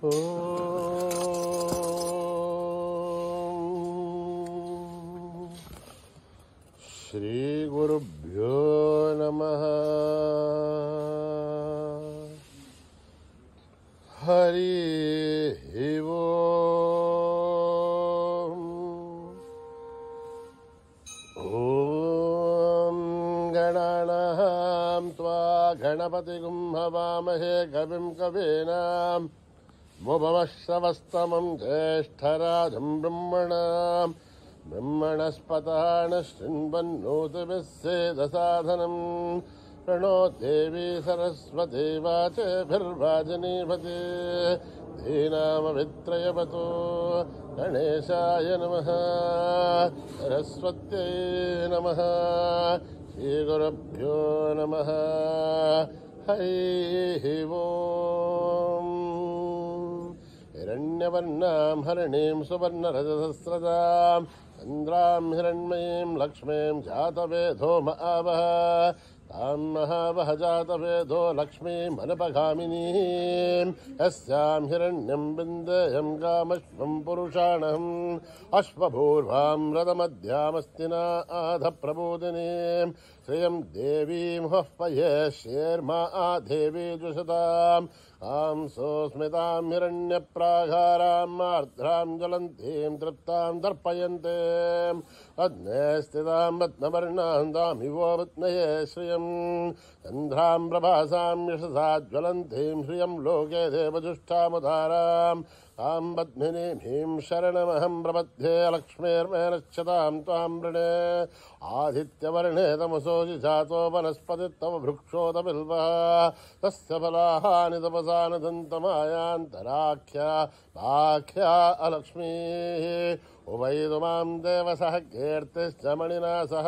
శ్రీ గురుభ్యో నమః. హరి ఓం. ఓం గణానాం త్వా గణపతిగుం హవామహే కవిం కవీనాం ముపమశ్రవస్తమం జ్యేష్ఠరాజం బ్రహ్మణాం బ్రహ్మణస్పతాన శృణ్వన్నోతిభిः సేదసాదనం. ప్రణో దేవీ సరస్వతి వాచేభిర్వాజినీవతి. ధీనామవిత్రయవతో గణేశాయ నమః. సరస్వత్యై నమః. శ్రీగురుభ్యో నమః. హరి ఓం. హిరణ్యవర్ణాం హరిణీం సువర్ణరజసహస్రజాం చంద్రాం హిరణ్మయీం లక్ష్మీం జాతవేదో మహావహ. తాం మహావహ జాతవేదో లక్ష్మీమనపగామినీం. యస్యాం హిరణ్యం విందేయం కామశ్వం పురుషాణం. అశ్వభూర్వాం రథమధ్యామస్తినా ఆధ ప్రబోధినీం. శ్రియం దేవీముహఃపయే శేర్మా దేవీ ద్విషతాం. ఆం సోస్మితాం హిరణ్యప్రాఘారాం ఆర్ద్రాం జ్వలంతీం తృప్తాం దర్పయంతే. అగ్నే స్థితాం రత్నవర్ణాం దామివో విద్మహే శ్రియం. చంద్రాం ప్రభాసాం యశసా జ్వలంతీం శ్రియం లోకే దేవజుష్టాముదారాం. తాం పద్మినీం శరణమహం ప్రపద్యే. లక్ష్మీర్మేనశ్చతాం త్వాం వృణే. ఆదిత్యవర్ణే తమసోజి జాతో వనస్పతి తవ వృక్షోత బిల్వః. తస్య ఫలాహాని తపసానదంతమాయాంతరాఖ్యా వాఖ్యా అలక్ష్మీః. ఉభయతు మాం దేవసః కీర్తిశ్చ మణినా సహ.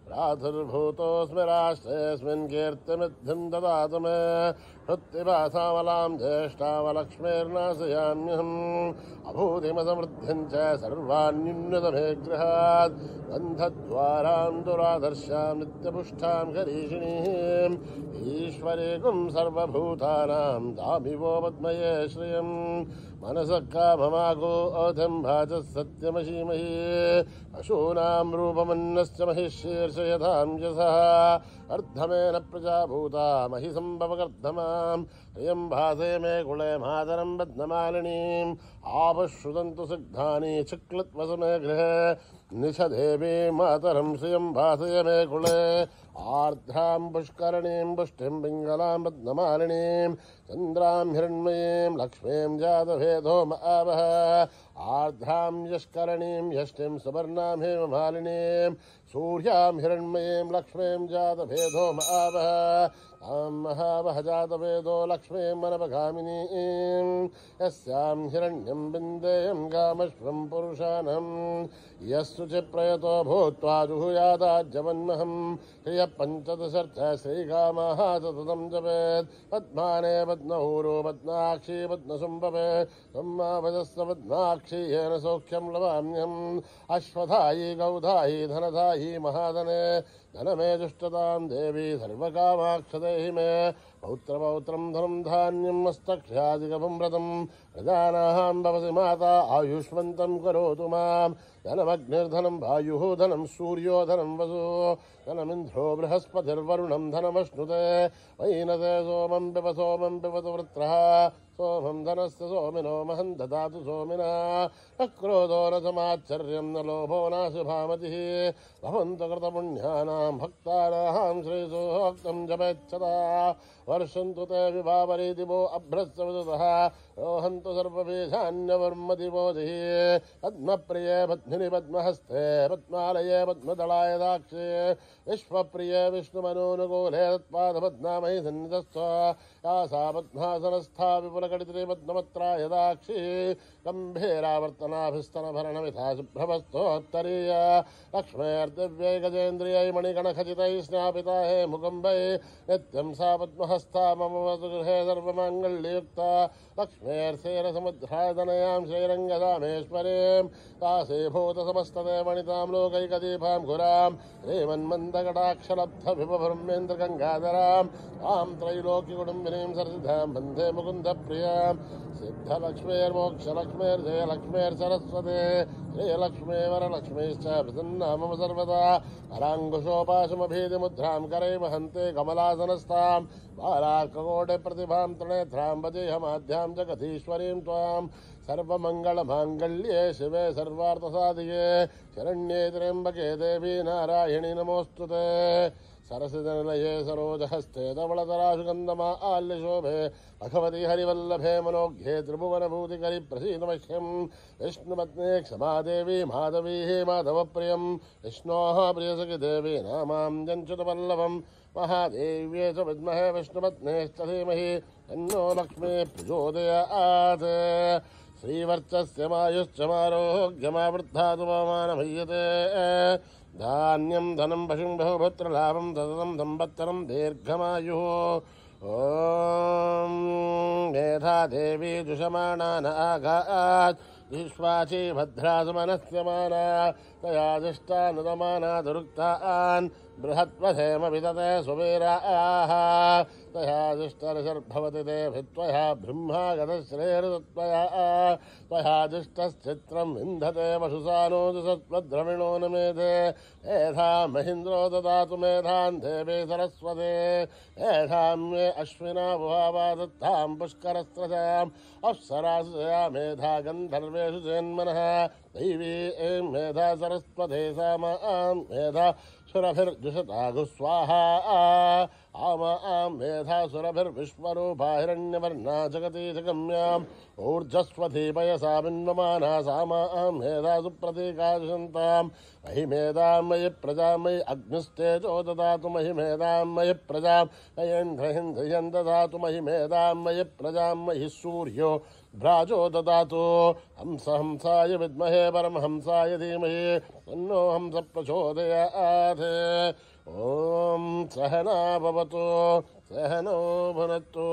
ప్రాదుర్భూతోऽస్మి రాష్ట్రేऽస్మిన్ కీర్తిమిద్ధిం దదాతు మే. హృత్తిపాసామలాం జ్యేష్ఠామలక్ష్మీర్నాశయామ్యహం. అభూతిమసమృద్ధిం చ సర్వాణ్యున్నతమే గృహాత్. గంధద్వారాం దురాదర్శాం నిత్యపుష్టాం కరీషిణీం. ఈశ్వరీకుం సర్వభూతానాం దామివో పద్మయే శ్రియం. మనసః కామమాగోऽధిం వాచः సత్యమసీమహి. పశూనాం రూపమన్నశ్చ మహిషీర్షయతాం యశః. అర్ధమేన ప్రజాభూతా మహి సంభవకర్ధమాం. శ్రియం భాసే మే కులే మాతరం బధ్నమాలినీం. ఆపశ్రుతంతు సిగ్ధాని చిక్లత్వసు మే గృహే. నిషదేవీ మాతరం శ్రియం భాసయ మే కులే. ఆర్ద్రాం పుష్కరణీం పుష్టిం పింగళాం బధ్నమాలినీం. చంద్రాం హిరణ్మయీం లక్ష్మీం జాతవేదో మహావహ. ఆర్ద్రాం యష్కరణీం యష్టిం సువర్ణాం హేమమాలినీం. సూర్యాం హిరణ్మయీం లక్ష్మీం జాతవేదో మహావహ. తాం మహావహ జాతవేదో లక్ష్మీమనపగామినీం. యస్యాం హిరణ్యం విందేయం కామశ్వం పురుషాణం. యస్సుచి ప్రయతో భూత్వా జుహుయాదాజ్యవన్మహం. శ్రియ పంచదశర్చ శ్రీకామః సతతం జపేత్. పద్మానే పద్మహూరో పద్మాక్షీ పద్మశుంభవే. సమ్మావజస్వ పద్మాక్షీ येन सौख्यं लवाम्यहम्. अश्वधायी गौधायी धनधायी महाधने. धनमे जुष्टतां देवी सर्वकामाक्षदेहि मे. पौत्रपौत्रं धनं धान्यं मस्तक्ष्यादिकं व्रतं. प्रजानां भवसि माता आयुष्मन्तं करोतु माम्. धनमग्निर्धनं वायुः धनं सूर्यो धनं वसु. धनमिन्द्रो बृहस्पतिर्वरुणं धनमश्नुते. वैनते सोमं पिबतु वृत्रः. सोमं धनस्य सोमिनो महं ददातु सोमिना. न क्रोधो न समाश्चर्यं न लोभो नाशुभामतिः. भवन्तु कृतपुण्यानां भक्तानां श्रीसूक्तं जपेच्छता. वर्षन्तु ते विभावरी दिवो अभ्रस्य विदुतः. रोहन्तु सर्वबीजान्यवर्मदिवोधिः. पद्मप्रिये पद्मिनि पद्महस्ते पद्मालये पद्मदलाय दाक्षे. विश्वप्रिये विष्णुमनोनुकूले तत्पादपद्मामयि सन्निधस्थ. या सा पद्मासनस्था विपुलकटित्री पद्मपत्राय दाक्षी. गम्भीरावर्तनाभिस्तनभरणमिथा शुभ्रवस्तोत्तरीय. लक्ष्मेर्दिव्यै गजेन्द्रियै मणिगणखचितैः स्नापिता हे मुकुम्बै. नित्यं सा पद्महस्ता मम गृहे सर्वमाङ्गल्ययुक्ता. लक्ष्मेर्षेरसमुद्रादनयां श्रीरङ्गदामेश्वरीं. दासीभूतसमस्तदेवनितां लोकैकदीपां घुरां. श्रीमन्मन्दकटाक्षलब्धविभ्रमेन्द्रगङ्गाधरां. तां त्रैलोक्यकुटुम्बिनीं महेश्वरीं सरसिद्धां वन्दे मुकुन्दप्रियां सिद्धलक्ष्मीर्मोक्षलक्ष्मीर्जयलक्ष्मीर्सरस्वती श्रीलक्ष्मी वरलक्ष्मीश्च प्रसन्ना मम सर्वदा कराङ्कुशोपाशमभीतिमुद्रां करैर्वहन्ते कमलासनस्थां बालार्ककोटिप्रतिभां त्रिनेत्रां वदेहमाद्यां जगदीश्वरीं त्वां सर्वमङ्गलमाङ्गल्ये शिवे सर्वार्थसाधिके शरण्ये त्र्यम्बके देवी नारायणि नमोऽस्तुते सरसिजनिलये सरोजहस्ते धवलतराशुगन्धमाल्यशोभे अखवति हरिवल्लभे मनोज्ञे त्रिभुवनभूतिकरि प्रसीदमह्यं विष्णुपत्नी क्षमादेवी माधवी माधवप्रियं विष्णोः प्रियसखि देवी नामां जञ्च्युतवल्लभं महादेव्ये च विद्महे विष्णुपत्नेश्च धीमहि तन्नो लक्ष्मी प्रचोदयात् श्रीवर्चस्य मायुश्च मारोग्यमावृद्धातु मानमह्यते धान्यं धनं पशुं बहुपुत्रलाभं सततं संवत्सरं दीर्घमायुः ॐ मेधा देवी जुषमाणा न आघात् विश्वाची भद्रासुमनस्यमाना तया दुष्टानुदमाना दुरुक्तान् बृहत्वधेम विदते सुवीराः तया दुष्टर्षर्भवति ते भित्वया ब्रह्मा गतश्रेयर्त्वया त्वया दुष्टश्चित्रं विन्धते वशुसानोजुषत्वद्रविणो न मेधे एधां महीन्द्रो ददातु मेधां देवी सरस्वते एधां मे अश्विना बुभावा दत्तां पुष्करस्त्रजाम् अप्सरासुया मेधा गन्धर्वेषु जन्मनः दैवी ऐं मेधा सरस्वते सा मां मेधा सुरभिर्जुषतागु स्वाहा आमां मेधा सुरभिर्विश्वरूपा हिरण्यवर्णा जगति जगम्याम् ऊर्जस्वती पयसा बिन्वमाना सा मां मेधा सुप्रतीकाशन्तां महि मेधां मयि प्रजां मयि अग्निस्तेजो ददातु महि मेधां मयि प्रजां मयेन्द्रहिन्द्रियं ददातु महि मेधां मयि प्रजां महि सूर्यो भ्राजो ददातु हंस हंसाय विद्महे परमहंसाय धीमहि तन्नो हंस प्रचोदयात् ॐ सहना भवतु सहनो भुनक्तु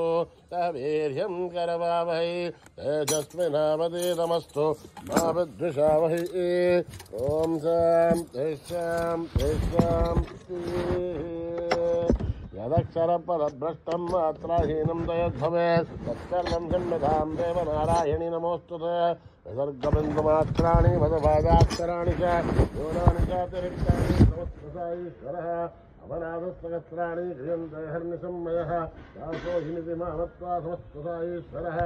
सह वीर्यं करवावहै तेजस्विनावधीतमस्तु मा विद्विषावहै ॐ शान्तिः शान्तिः शान्तिः यदक्षरपदभ्रष्टं मात्राहीनं तयद्भवेत् तत्सर्वं क्षम्यतां देवनारायणि नमोऽस्तुते विसर्गबिन्दुमात्राणि पदपादाक्षराणि च न्यूनानि चातिरिक्तानि समस्तसाईश्वरः अवनादसहस्राणि क्रियन्ते हर्निशम्मयः दासो हिनिति मामत्वा समस्तसाईश्वरः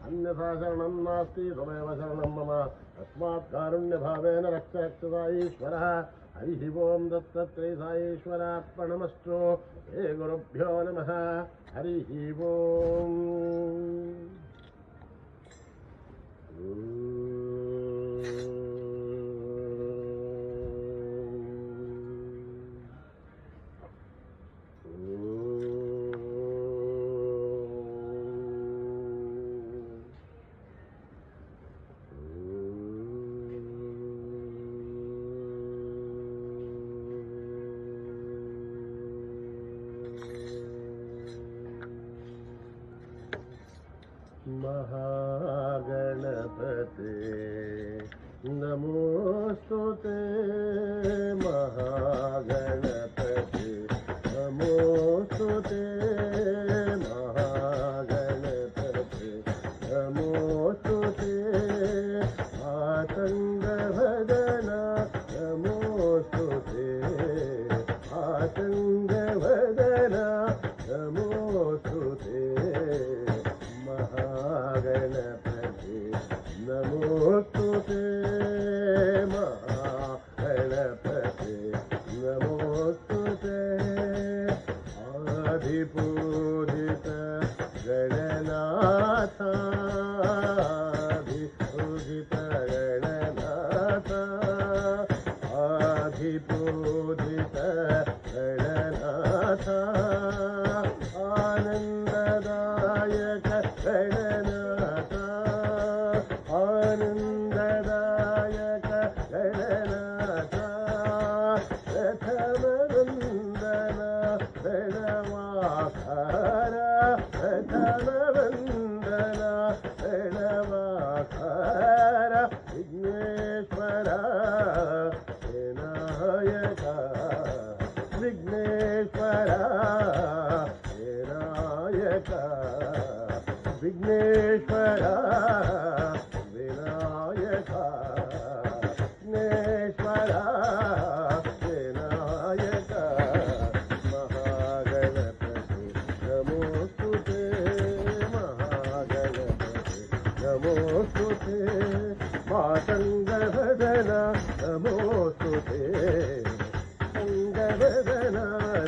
अन्यथा शरणं नास्ति त्वमेव शरणं मम तस्मात् कारुण्यभावेन रक्ष रक्षसाईश्वरः हरिः ओं दत्तात्रेयसाईश्वरार्पणमस्तु हे गुरुभ्यो नमः हरिः ओं महागणपते नमोस्तुते महागणपते नमोस्तुते महागणपते नमोस्तुते आतङ्गभदना नमोस्तुते आतङ्गभदना नमोस्तुते महागणपते नमोस्तुते महागणपते नमोस्तुते आदिपूजित गणनाथ आदिपूजित गणनाथ आदिपूजित गणनाथ आनन्ददायक गणनाथ आनन्ददायक गणनाथ प्रथमवन्दन प्रणवाकार प्रथमवन्दन प्रणवाकार विघ्नेश्वर विनायक विघ्नेश्वर विनायक విఘ్నేశ్వర వినాయక విఘ్నేశ్వర వినాయక మహాగణపతి నమోస్తుతే మహాగణపతి నమోస్తుతే మాతంగవదన నమోస్తుతే సంగవదన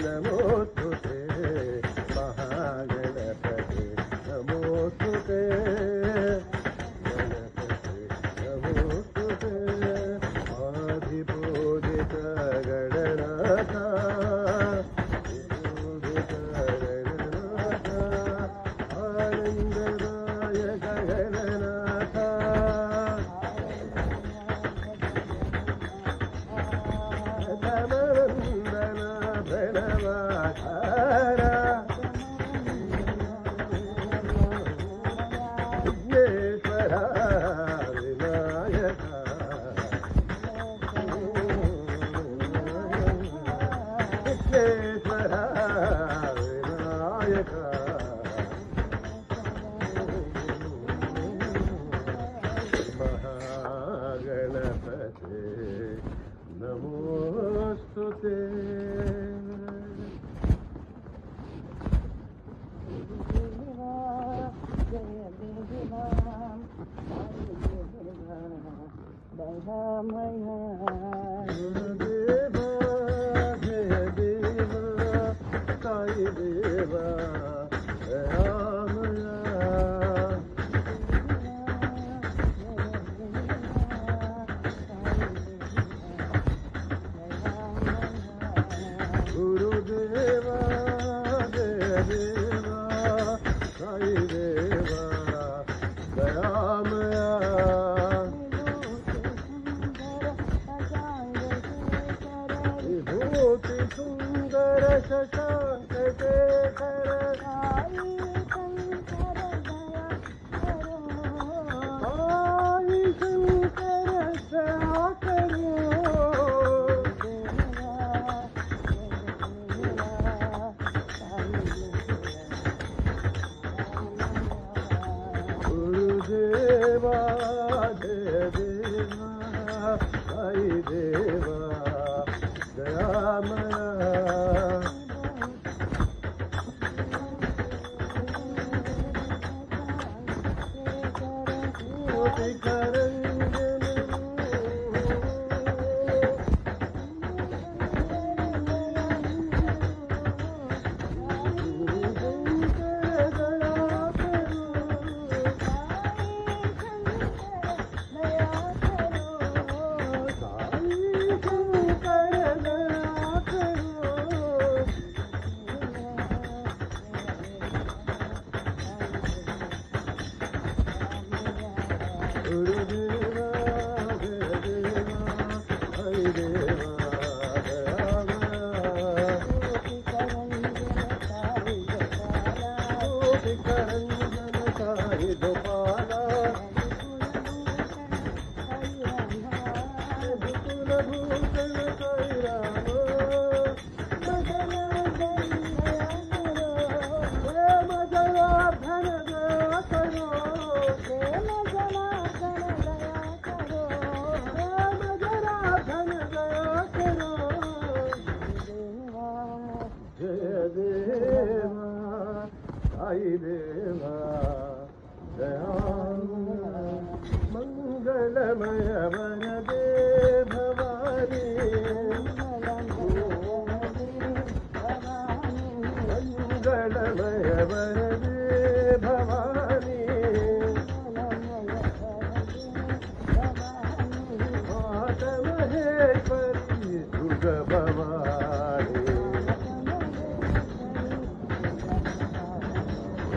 నమోస్తుతే మహాగణపతి నమోస్తుతే గణపతి నమోస్తుతే ఆదిపూజిత గణనాథ పూజిత గణనాథ ఆనందదాయక గణనాథ ధనవందన ధనవాధార విఘ్నేశ్వర వినాయక విఘ్నేశ్వర వినాయక మహాగణపతి నమోస్తుతే గురుదేవ జయ దేవ సాయి దేవ రామయ గురుదేవ జయ దేవ సాయి దేవ దయామయ విభూతి సుందర శశాంక శేఖర సాయి శంకర దయాకరో గురుదేవా జయ దేవా సాయి దేవా దయామయ साई देवा दयामय मंगलमय वरदे भवानी मंगलमय वरदे भवानी माता महेश्वरी दुर्ग भवानी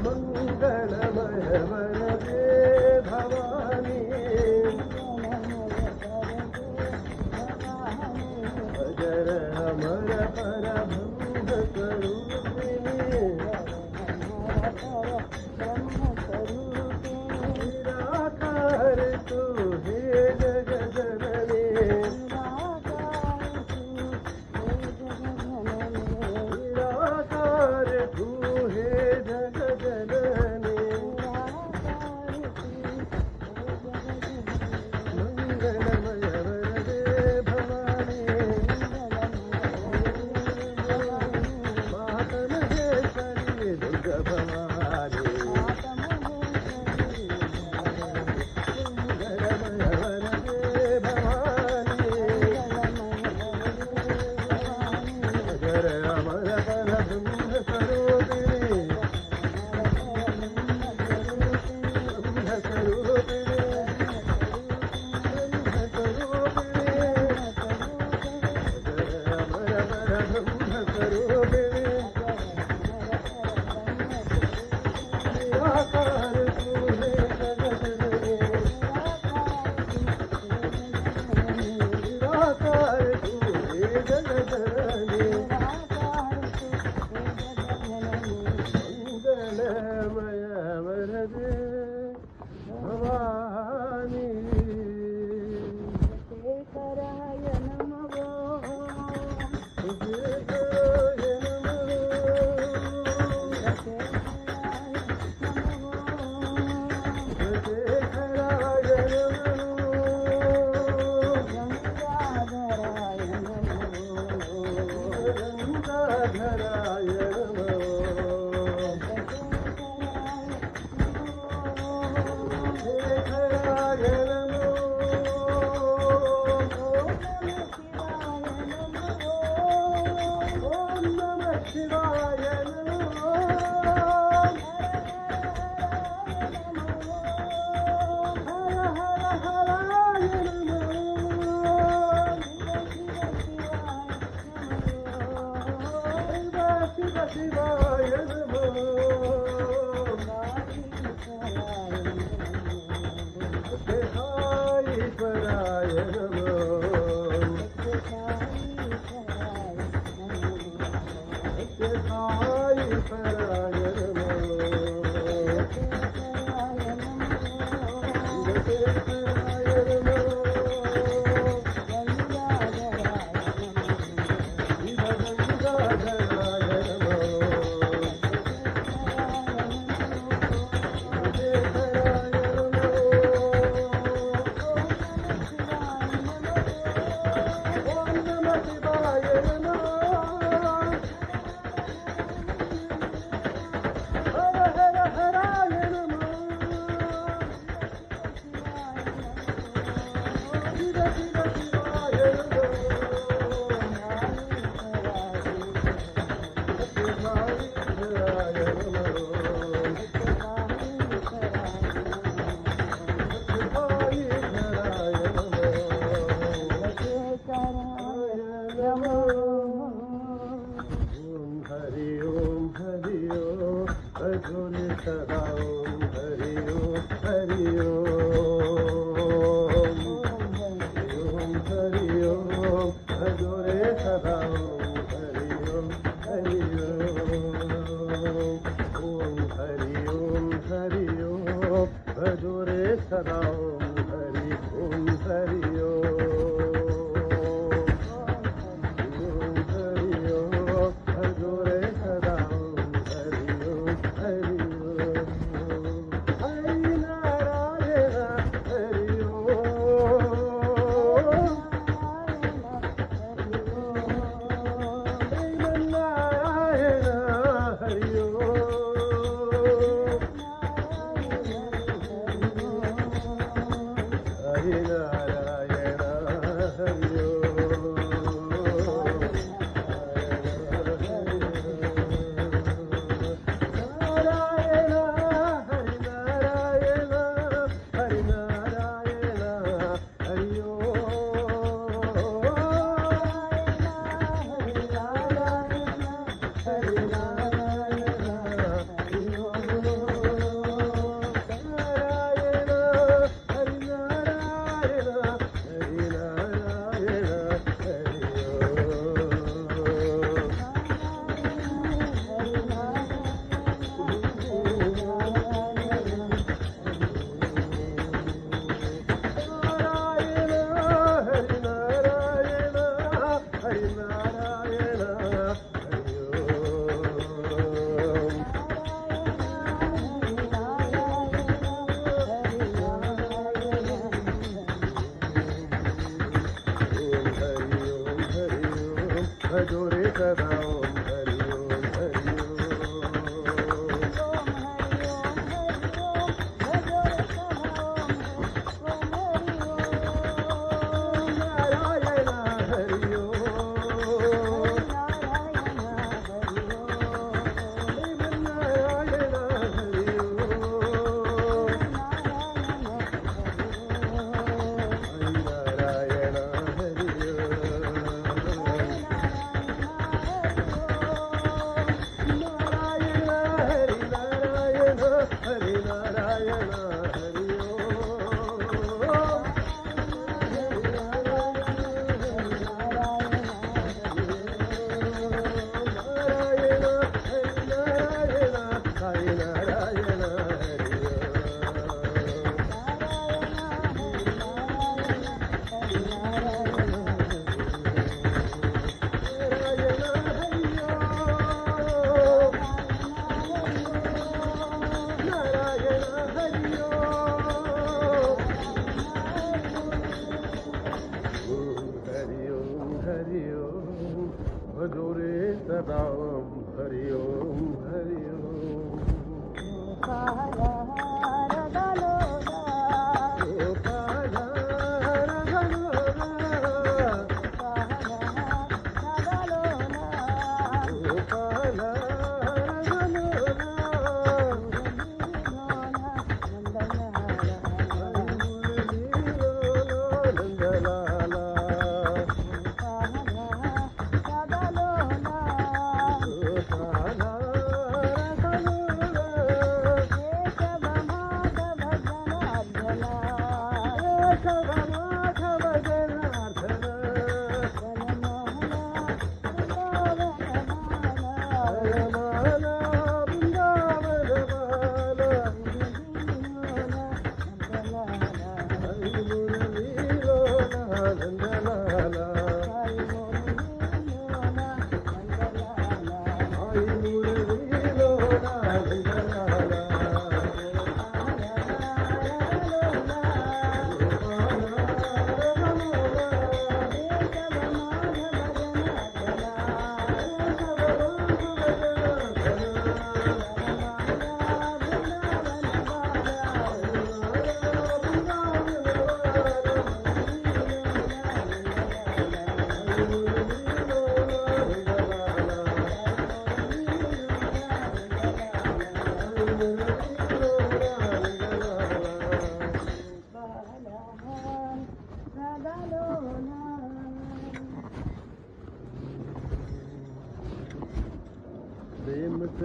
मंगलमय वरदे भवानी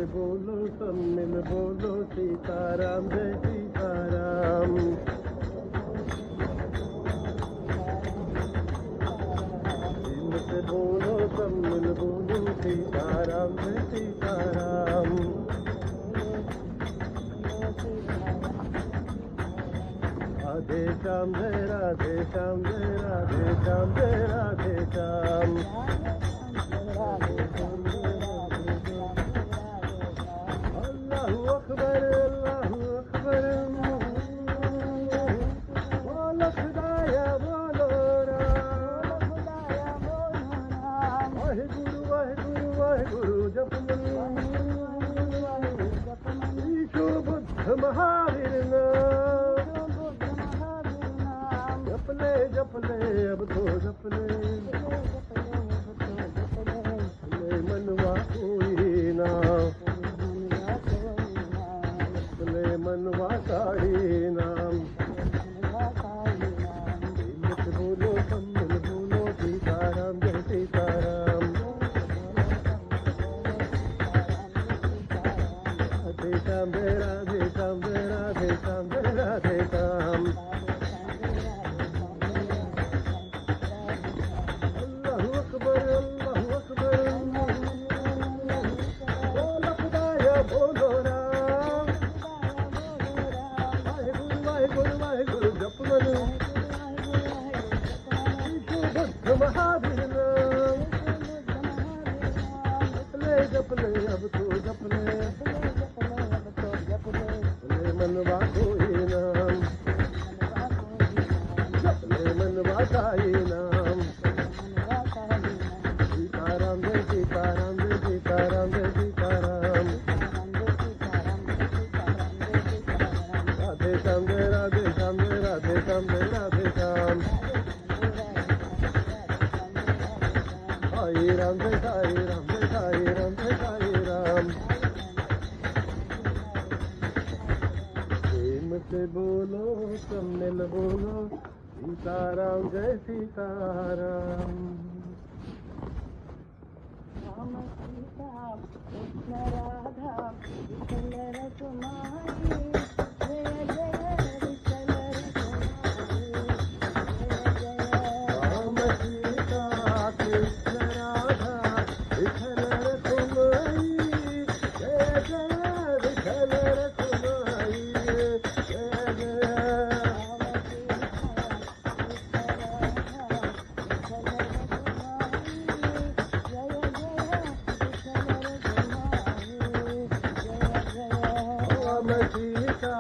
से बोलो सब मिल बोलो सीताराम जय सीताराम। दिल से बोलो सब मिल बोलो सीताराम जय सीताराम। राधे श्याम जय राधे श्याम जय राधे श्याम जय राधे श्याम। अल्लाहु अकबर अल्लाहु अकबर। बोलो खुदाया बोलो राम। वाहिगुरु वाहिगुरु वाहिगुरु जपमन। ईशु बुद्ध महावीर जपले जपले अब तो जपले। मनवा कोई ना जपले मनवा काई नाम। बोलो सम्मल बोलो सीताराम जय सीताराम। राधे श्याम जय राधे श्याम जय राधे श्याम जय राधे श्याम। जपले अब तो जपले। मनवा कोई नाम जपले मनवा काई नाम। सीताराम जय सीताराम जय सीताराम जय सीताराम। राधे श्याम जय राधे श्याम जय राधे श्याम जय राधे श्याम। साई राम जय साई राम जय साई राम जय साई राम। प्रेम से बोलो सब मिल बोलो सीताराम जय सीताराम। राम सीता कृष्ण राधा विठल रघुमाई जय जय विठल रघुमाई जय जय। राम सीता कृष्ण राधा विठल रघुमाई जय जय विठल रघुमाई जय जय। राम सीता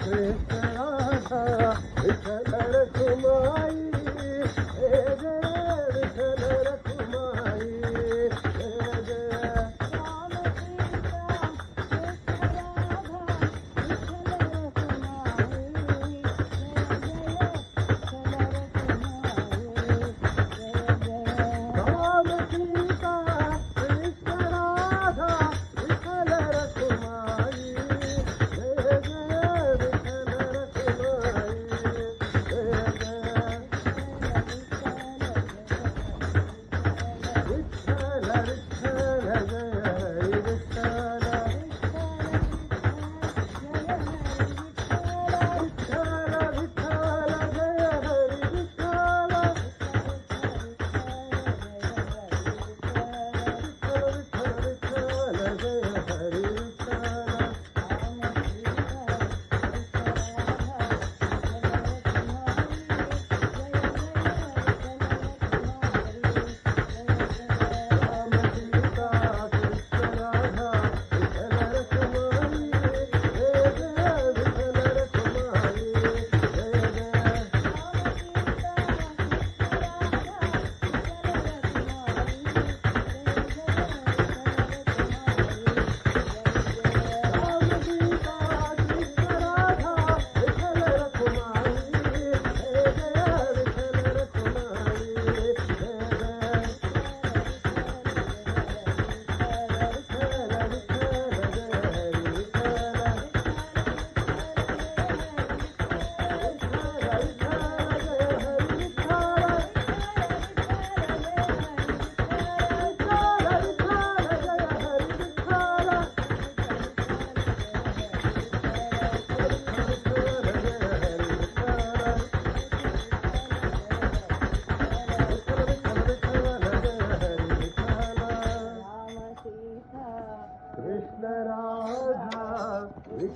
कृष्ण राधा विठल रघुमाई जय जय विठल रघुमाई जय जय। राम सीता कृष्ण राधा विठल रघुमाई जय जय विठल रघुमाई जय जय।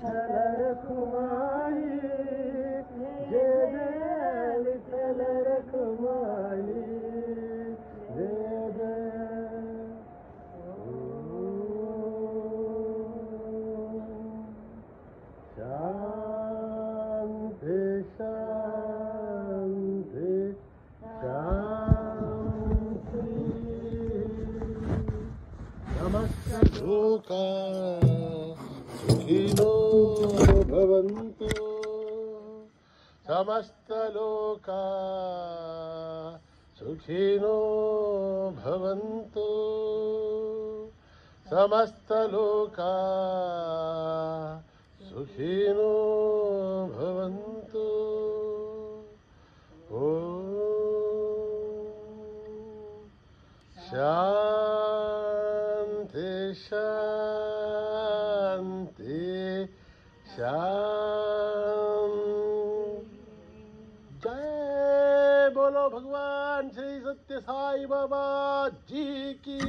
विठ्ठल रखुमाई जय जय विठ्ठल रखुमाई जय जय शांति शांति शांति समस्त लोका सुखिनो भवन्तु समस्त लोका सुखिनो भवन्तु समस्त लोका सुखिनो भवन्तु ॐ शान्ति शान्ति शान्ति जय बोलो भगवान श्री सत्य साई बाबा जी की।